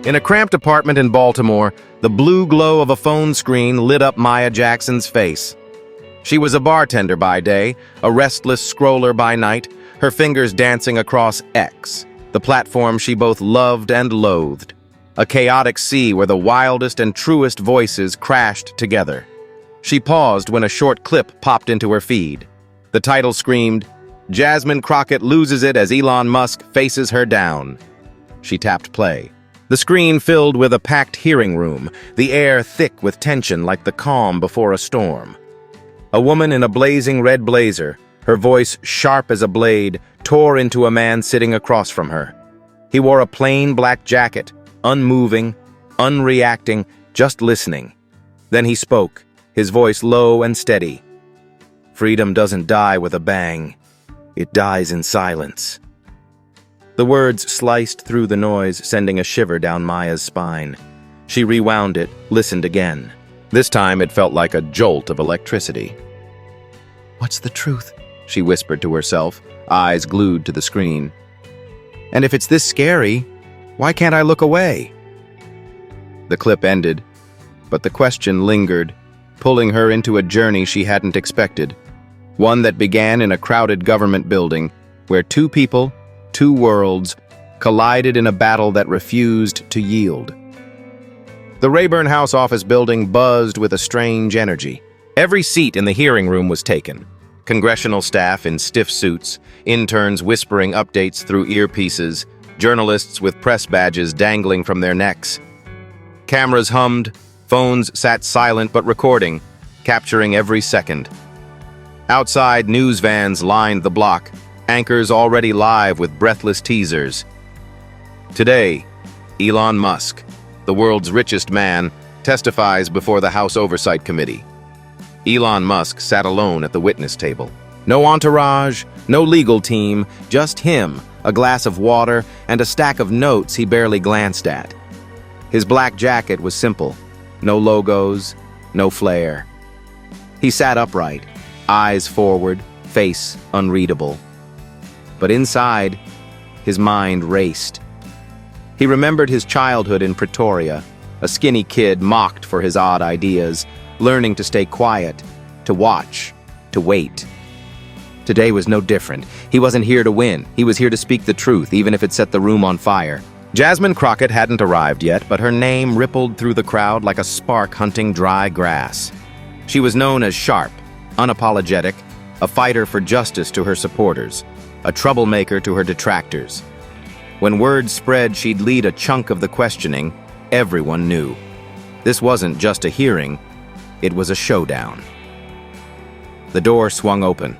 In a cramped apartment in Baltimore, the blue glow of a phone screen lit up Maya Jackson's face. She was a bartender by day, a restless scroller by night, her fingers dancing across X, the platform she both loved and loathed. A chaotic sea where the wildest and truest voices crashed together. She paused when a short clip popped into her feed. The title screamed, "Jasmine Crockett loses it as Elon Musk faces her down." She tapped play. The screen filled with a packed hearing room, the air thick with tension like the calm before a storm. A woman in a blazing red blazer, her voice sharp as a blade, tore into a man sitting across from her. He wore a plain black jacket, unmoving, unreacting, just listening. Then he spoke, his voice low and steady. "Freedom doesn't die with a bang. It dies in silence." The words sliced through the noise, sending a shiver down Maya's spine. She rewound it, listened again. This time it felt like a jolt of electricity. "What's the truth?" she whispered to herself, eyes glued to the screen. "And if it's this scary, why can't I look away?" The clip ended, but the question lingered, pulling her into a journey she hadn't expected. One that began in a crowded government building, where two people, two worlds, collided in a battle that refused to yield. The Rayburn House office building buzzed with a strange energy. Every seat in the hearing room was taken. Congressional staff in stiff suits, interns whispering updates through earpieces, journalists with press badges dangling from their necks. Cameras hummed, phones sat silent but recording, capturing every second. Outside, news vans lined the block, anchors already live with breathless teasers. Today, Elon Musk, the world's richest man, testifies before the House Oversight Committee. Elon Musk sat alone at the witness table. No entourage, no legal team, just him, a glass of water, and a stack of notes he barely glanced at. His black jacket was simple, no logos, no flair. He sat upright, eyes forward, face unreadable. But inside, his mind raced. He remembered his childhood in Pretoria, a skinny kid mocked for his odd ideas, learning to stay quiet, to watch, to wait. Today was no different. He wasn't here to win. He was here to speak the truth, even if it set the room on fire. Jasmine Crockett hadn't arrived yet, but her name rippled through the crowd like a spark hunting dry grass. She was known as sharp, unapologetic, a fighter for justice to her supporters, a troublemaker to her detractors. When word spread she'd lead a chunk of the questioning, everyone knew. This wasn't just a hearing, it was a showdown. The door swung open.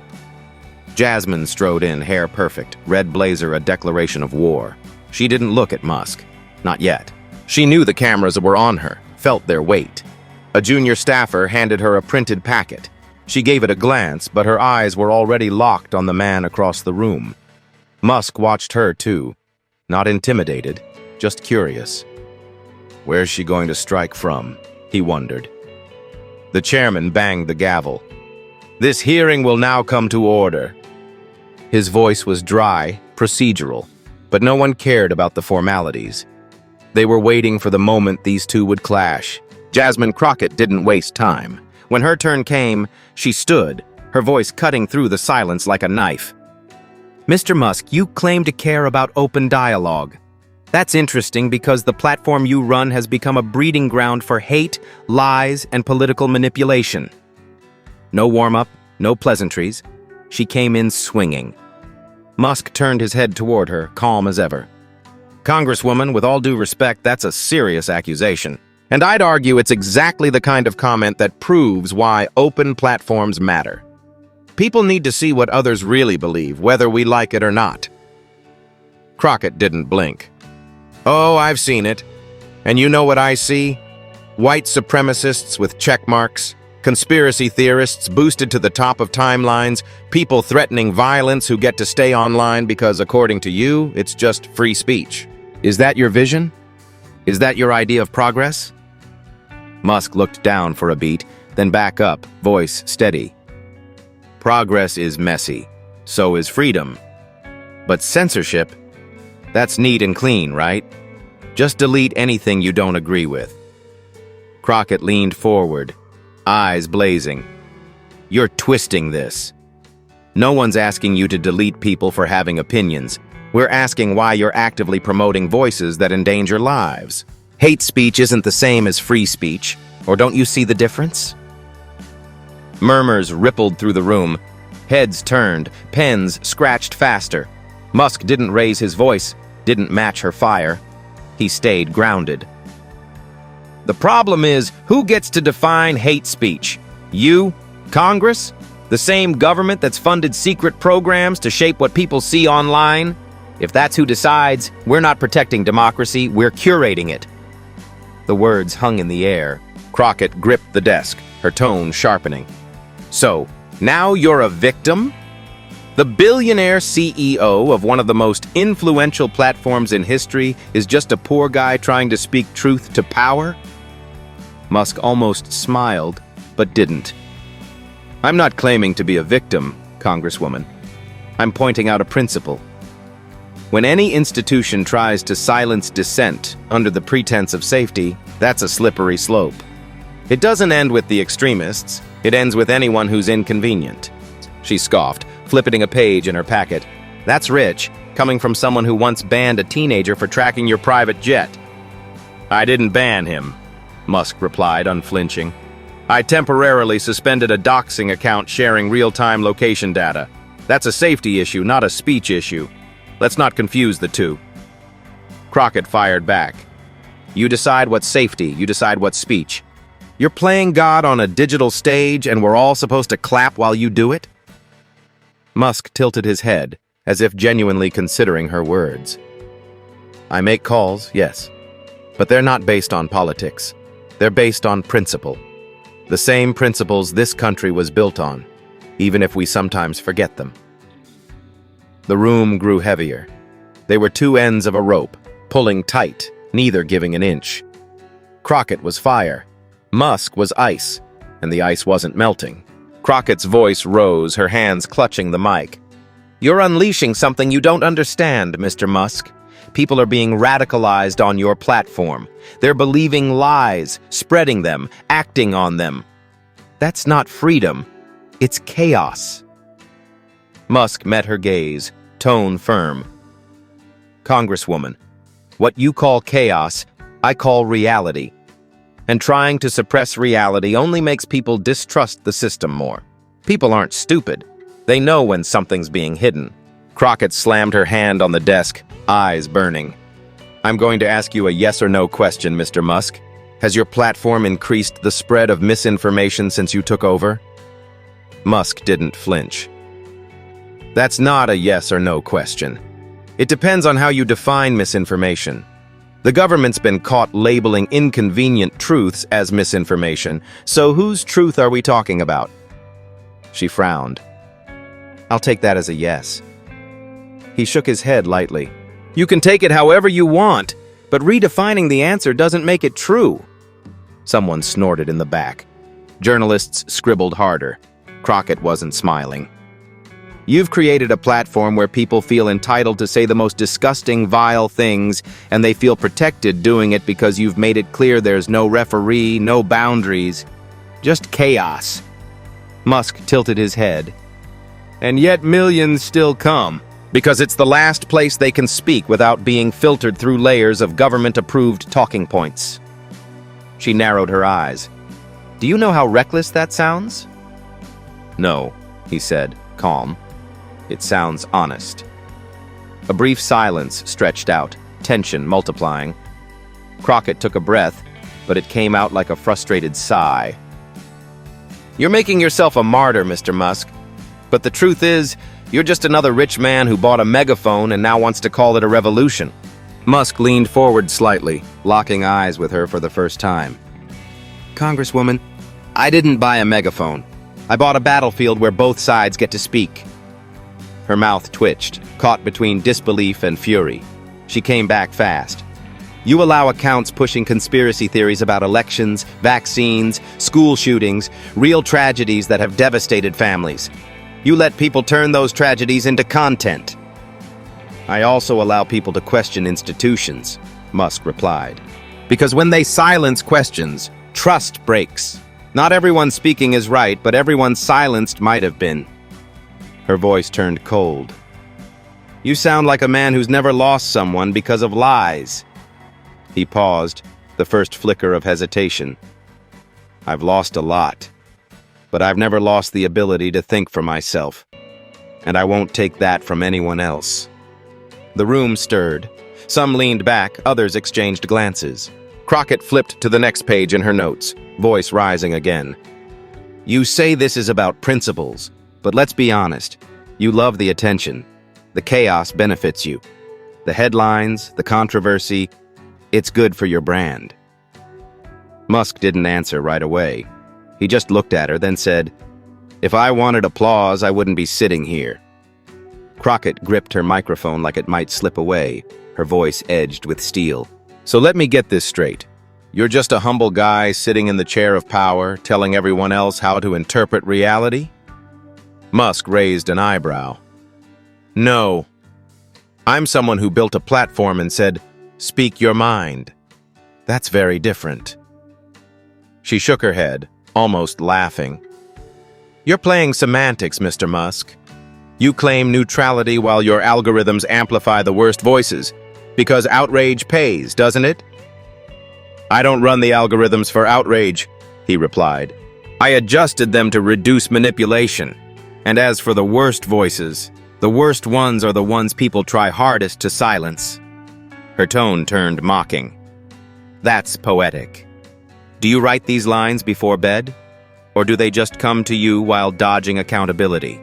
Jasmine strode in, hair perfect, red blazer a declaration of war. She didn't look at Musk. Not yet. She knew the cameras were on her, felt their weight. A junior staffer handed her a printed packet. She gave it a glance, but her eyes were already locked on the man across the room. Musk watched her, too. Not intimidated, just curious. Where's she going to strike from? He wondered. The chairman banged the gavel. This hearing will now come to order. His voice was dry, procedural, but no one cared about the formalities. They were waiting for the moment these two would clash. Jasmine Crockett didn't waste time. When her turn came, she stood, her voice cutting through the silence like a knife. "Mr. Musk, you claim to care about open dialogue. That's interesting because the platform you run has become a breeding ground for hate, lies, and political manipulation." No warm-up, no pleasantries. She came in swinging. Musk turned his head toward her, calm as ever. "Congresswoman, with all due respect, that's a serious accusation. And I'd argue it's exactly the kind of comment that proves why open platforms matter. People need to see what others really believe, whether we like it or not." Crockett didn't blink. "Oh, I've seen it. And you know what I see? White supremacists with check marks, conspiracy theorists boosted to the top of timelines, people threatening violence who get to stay online because, according to you, it's just free speech. Is that your vision? Is that your idea of progress?" Musk looked down for a beat, then back up, voice steady. "Progress is messy. So is freedom. But censorship, that's neat and clean, right? Just delete anything you don't agree with. Crockett leaned forward, eyes blazing. You're twisting this. No one's asking you to delete people for having opinions. We're asking why you're actively promoting voices that endanger lives. Hate speech isn't the same as free speech, or don't you see the difference? Murmurs rippled through the room. Heads turned, pens scratched faster. Musk didn't raise his voice, didn't match her fire. He stayed grounded. The problem is, who gets to define hate speech? You? Congress? The same government that's funded secret programs to shape what people see online? If that's who decides, we're not protecting democracy, we're curating it. The words hung in the air. Crockett gripped the desk, her tone sharpening. So, now you're a victim? The billionaire CEO of one of the most influential platforms in history is just a poor guy trying to speak truth to power? Musk almost smiled, but didn't. I'm not claiming to be a victim, Congresswoman. I'm pointing out a principle. When any institution tries to silence dissent under the pretense of safety, that's a slippery slope. It doesn't end with the extremists. It ends with anyone who's inconvenient. She scoffed, flipping a page in her packet. That's rich, coming from someone who once banned a teenager for tracking your private jet. I didn't ban him, Musk replied, unflinching. I temporarily suspended a doxing account sharing real-time location data. That's a safety issue, not a speech issue. Let's not confuse the two. Crockett fired back. You decide what's safety, you decide what's speech. You're playing God on a digital stage and we're all supposed to clap while you do it? Musk tilted his head, as if genuinely considering her words. I make calls, yes, but they're not based on politics. They're based on principle. The same principles this country was built on, even if we sometimes forget them. The room grew heavier. They were two ends of a rope, pulling tight, neither giving an inch. Crockett was fire. Musk was ice, and the ice wasn't melting. Crockett's voice rose, her hands clutching the mic. You're unleashing something you don't understand, Mr. Musk. People are being radicalized on your platform. They're believing lies, spreading them, acting on them. That's not freedom. It's chaos. Musk met her gaze, tone firm. Congresswoman, what you call chaos, I call reality. And trying to suppress reality only makes people distrust the system more. People aren't stupid. They know when something's being hidden. Crockett slammed her hand on the desk, eyes burning. I'm going to ask you a yes or no question, Mr. Musk. Has your platform increased the spread of misinformation since you took over? Musk didn't flinch. That's not a yes or no question. It depends on how you define misinformation. The government's been caught labeling inconvenient truths as misinformation, so whose truth are we talking about? She frowned. I'll take that as a yes. He shook his head lightly. You can take it however you want, but redefining the answer doesn't make it true. Someone snorted in the back. Journalists scribbled harder. Crockett wasn't smiling. You've created a platform where people feel entitled to say the most disgusting, vile things, and they feel protected doing it because you've made it clear there's no referee, no boundaries. Just chaos. Musk tilted his head. And yet millions still come, because it's the last place they can speak without being filtered through layers of government-approved talking points. She narrowed her eyes. Do you know how reckless that sounds? No, he said, calm. It sounds honest. A brief silence stretched out, tension multiplying. Crockett took a breath, but it came out like a frustrated sigh. You're making yourself a martyr, Mr. Musk. But the truth is, you're just another rich man who bought a megaphone and now wants to call it a revolution. Musk leaned forward slightly, locking eyes with her for the first time. Congresswoman, I didn't buy a megaphone. I bought a battlefield where both sides get to speak. Her mouth twitched, caught between disbelief and fury. She came back fast. You allow accounts pushing conspiracy theories about elections, vaccines, school shootings, real tragedies that have devastated families. You let people turn those tragedies into content. I also allow people to question institutions. Musk replied. Because when they silence questions, trust breaks. Not everyone speaking is right, but everyone silenced might have been. Her voice turned cold. You sound like a man who's never lost someone because of lies. He paused, the first flicker of hesitation. I've lost a lot, but I've never lost the ability to think for myself. And I won't take that from anyone else. The room stirred. Some leaned back, others exchanged glances. Crockett flipped to the next page in her notes, voice rising again. You say this is about principles, but let's be honest. You love the attention. The chaos benefits you. The headlines, the controversy, it's good for your brand. Musk didn't answer right away. He just looked at her, then said, If I wanted applause, I wouldn't be sitting here. Crockett gripped her microphone like it might slip away, her voice edged with steel. So let me get this straight. You're just a humble guy sitting in the chair of power, telling everyone else how to interpret reality? Musk raised an eyebrow. No. I'm someone who built a platform and said, Speak your mind. That's very different. She shook her head, almost laughing. You're playing semantics, Mr. Musk. You claim neutrality while your algorithms amplify the worst voices, because outrage pays, doesn't it? I don't run the algorithms for outrage, he replied. I adjusted them to reduce manipulation. And as for the worst voices, the worst ones are the ones people try hardest to silence. Her tone turned mocking. That's poetic. Do you write these lines before bed? Or do they just come to you while dodging accountability?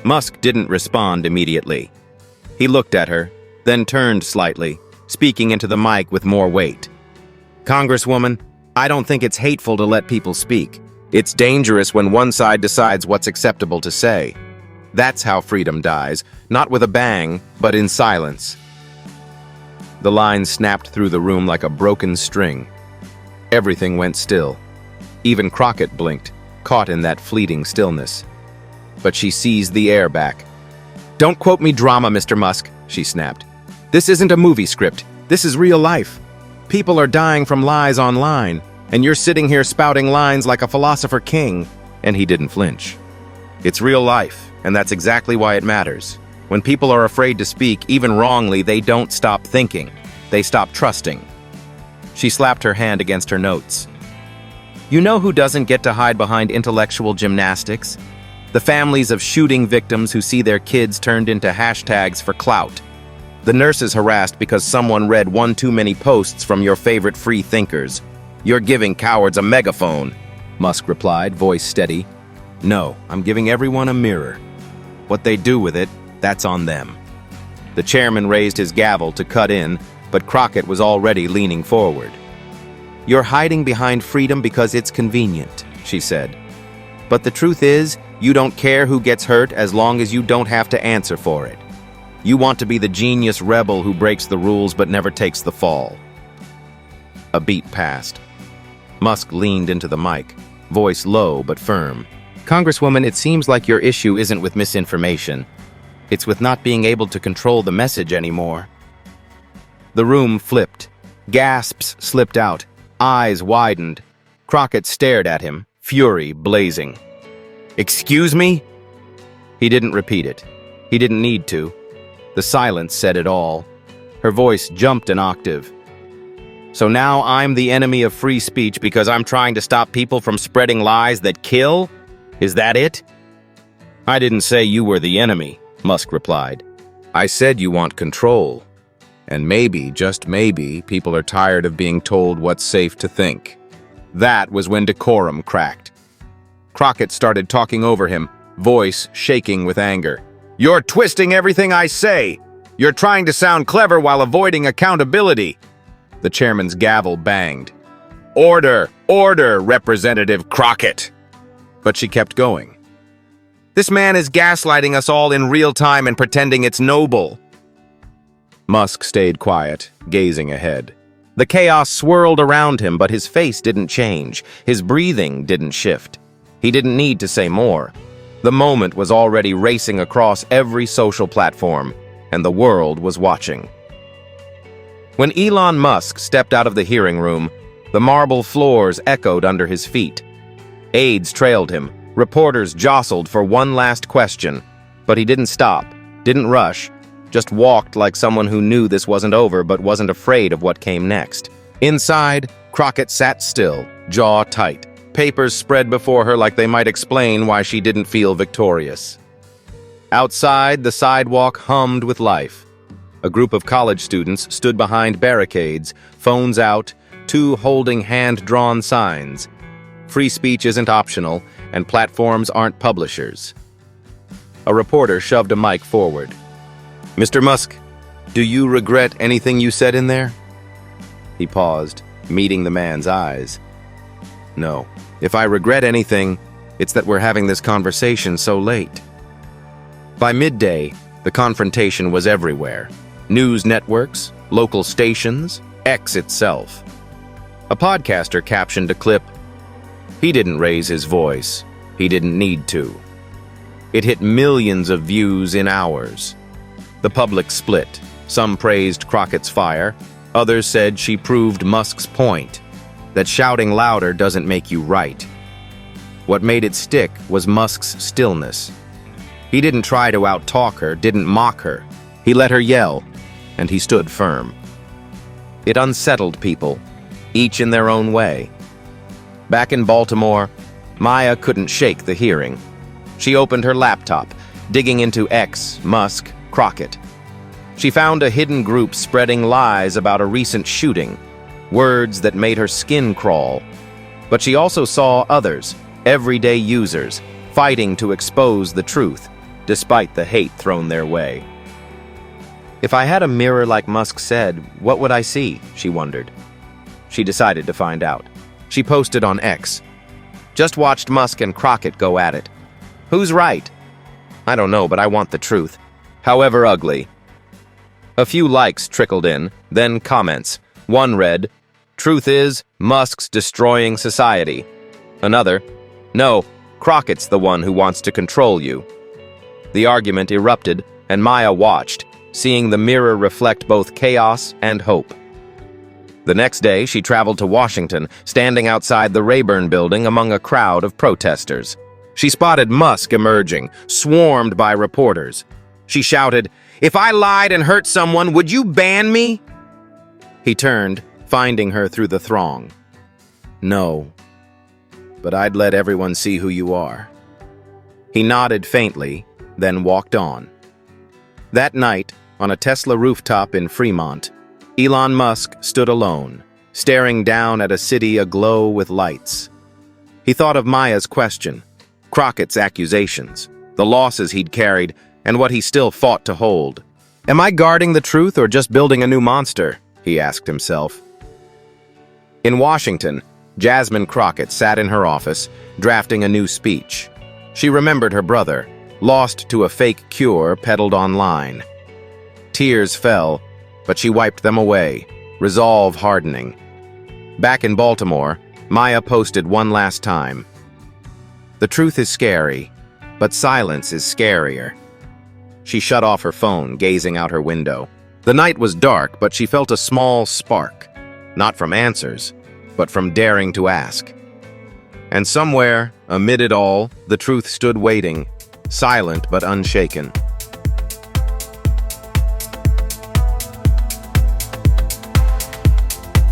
Musk didn't respond immediately. He looked at her, then turned slightly, speaking into the mic with more weight. Congresswoman, I don't think it's hateful to let people speak. It's dangerous when one side decides what's acceptable to say. That's how freedom dies, not with a bang, but in silence. The line snapped through the room like a broken string. Everything went still. Even Crockett blinked, caught in that fleeting stillness. But she seized the air back. Don't quote me drama, Mr. Musk, she snapped. This isn't a movie script. This is real life. People are dying from lies online, and you're sitting here spouting lines like a philosopher king. And he didn't flinch. It's real life, and that's exactly why it matters. When people are afraid to speak, even wrongly, they don't stop thinking. They stop trusting. She slapped her hand against her notes. You know who doesn't get to hide behind intellectual gymnastics? The families of shooting victims who see their kids turned into hashtags for clout. The nurses harassed because someone read one too many posts from your favorite free thinkers. You're giving cowards a megaphone, Musk replied, voice steady. No, I'm giving everyone a mirror. What they do with it, that's on them. The chairman raised his gavel to cut in, but Crockett was already leaning forward. You're hiding behind freedom because it's convenient, she said. But the truth is, you don't care who gets hurt as long as you don't have to answer for it. You want to be the genius rebel who breaks the rules but never takes the fall. A beat passed. Musk leaned into the mic, voice low but firm. Congresswoman, it seems like your issue isn't with misinformation. It's with not being able to control the message anymore. The room flipped. Gasps slipped out. Eyes widened. Crockett stared at him, fury blazing. Excuse me? He didn't repeat it. He didn't need to. The silence said it all. Her voice jumped an octave. So now I'm the enemy of free speech because I'm trying to stop people from spreading lies that kill? Is that it? I didn't say you were the enemy, Musk replied. I said you want control. And maybe, just maybe, people are tired of being told what's safe to think. That was when decorum cracked. Crockett started talking over him, voice shaking with anger. You're twisting everything I say. You're trying to sound clever while avoiding accountability. The chairman's gavel banged. Order, order, Representative Crockett. But she kept going. This man is gaslighting us all in real time and pretending it's noble. Musk stayed quiet, gazing ahead. The chaos swirled around him, but his face didn't change. His breathing didn't shift. He didn't need to say more. The moment was already racing across every social platform, and the world was watching. When Elon Musk stepped out of the hearing room, the marble floors echoed under his feet. Aides trailed him. Reporters jostled for one last question. But he didn't stop, didn't rush, just walked like someone who knew this wasn't over but wasn't afraid of what came next. Inside, Crockett sat still, jaw tight. Papers spread before her like they might explain why she didn't feel victorious. Outside, the sidewalk hummed with life. A group of college students stood behind barricades, phones out, two holding hand-drawn signs. Free speech isn't optional, and platforms aren't publishers. A reporter shoved a mic forward. "Mr. Musk, do you regret anything you said in there?" He paused, meeting the man's eyes. "No. If I regret anything, it's that we're having this conversation so late." By midday, the confrontation was everywhere. News networks, local stations, X itself. A podcaster captioned a clip. He didn't raise his voice. He didn't need to. It hit millions of views in hours. The public split. Some praised Crockett's fire. Others said she proved Musk's point, that shouting louder doesn't make you right. What made it stick was Musk's stillness. He didn't try to out-talk her, didn't mock her. He let her yell, and he stood firm. It unsettled people, each in their own way. Back in Baltimore, Maya couldn't shake the hearing. She opened her laptop, digging into X, Musk, Crockett. She found a hidden group spreading lies about a recent shooting, words that made her skin crawl. But she also saw others, everyday users, fighting to expose the truth, despite the hate thrown their way. If I had a mirror like Musk said, what would I see? She wondered. She decided to find out. She posted on X. Just watched Musk and Crockett go at it. Who's right? I don't know, but I want the truth, however ugly. A few likes trickled in, then comments. One read, "Truth is, Musk's destroying society." Another, "No, Crockett's the one who wants to control you." The argument erupted, and Maya watched, seeing the mirror reflect both chaos and hope. The next day, she traveled to Washington, standing outside the Rayburn building among a crowd of protesters. She spotted Musk emerging, swarmed by reporters. She shouted, "If I lied and hurt someone, would you ban me?" He turned, finding her through the throng. "No, but I'd let everyone see who you are." He nodded faintly, then walked on. That night, on a Tesla rooftop in Fremont, Elon Musk stood alone, staring down at a city aglow with lights. He thought of Maya's question, Crockett's accusations, the losses he'd carried, and what he still fought to hold. "Am I guarding the truth or just building a new monster?" he asked himself. In Washington, Jasmine Crockett sat in her office, drafting a new speech. She remembered her brother, lost to a fake cure peddled online. Tears fell, but she wiped them away, resolve hardening. Back in Baltimore, Maya posted one last time. "The truth is scary, but silence is scarier." She shut off her phone, gazing out her window. The night was dark, but she felt a small spark, not from answers, but from daring to ask. And somewhere, amid it all, the truth stood waiting, silent but unshaken.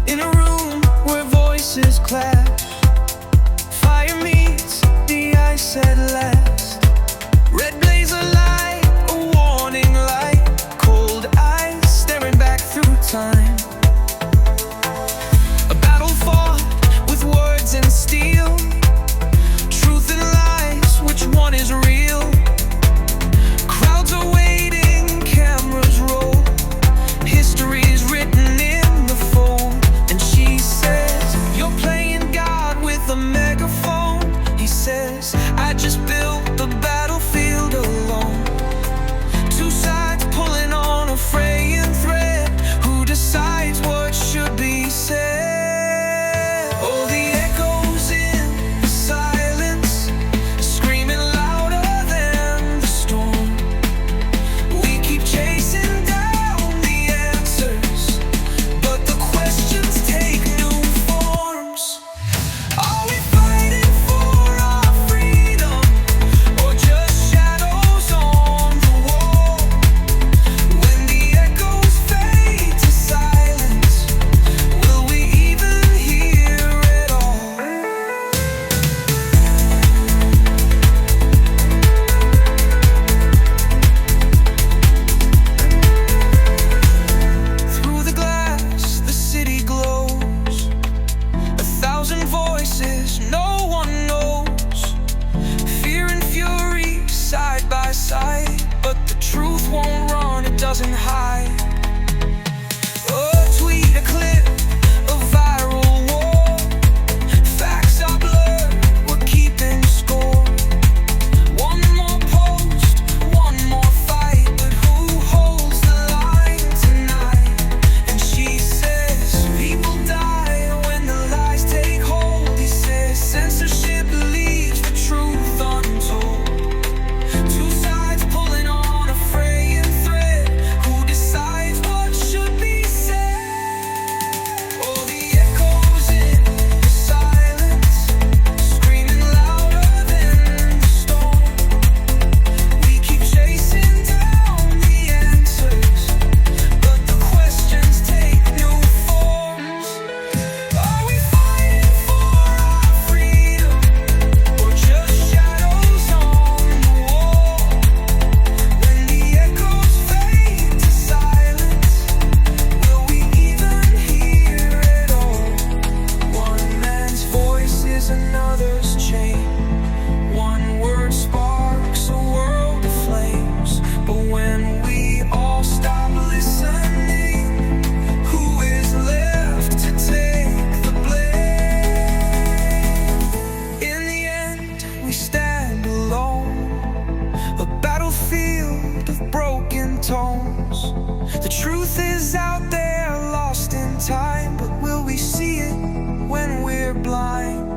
In a room where voices clash, fire meets the ice at last. Red blaze of light, a warning light, cold eyes staring back through time. A battle fought with words and steel, truth and lies, which one is real? broken tones. The truth is out there, lost in time, but will we see it when we're blind?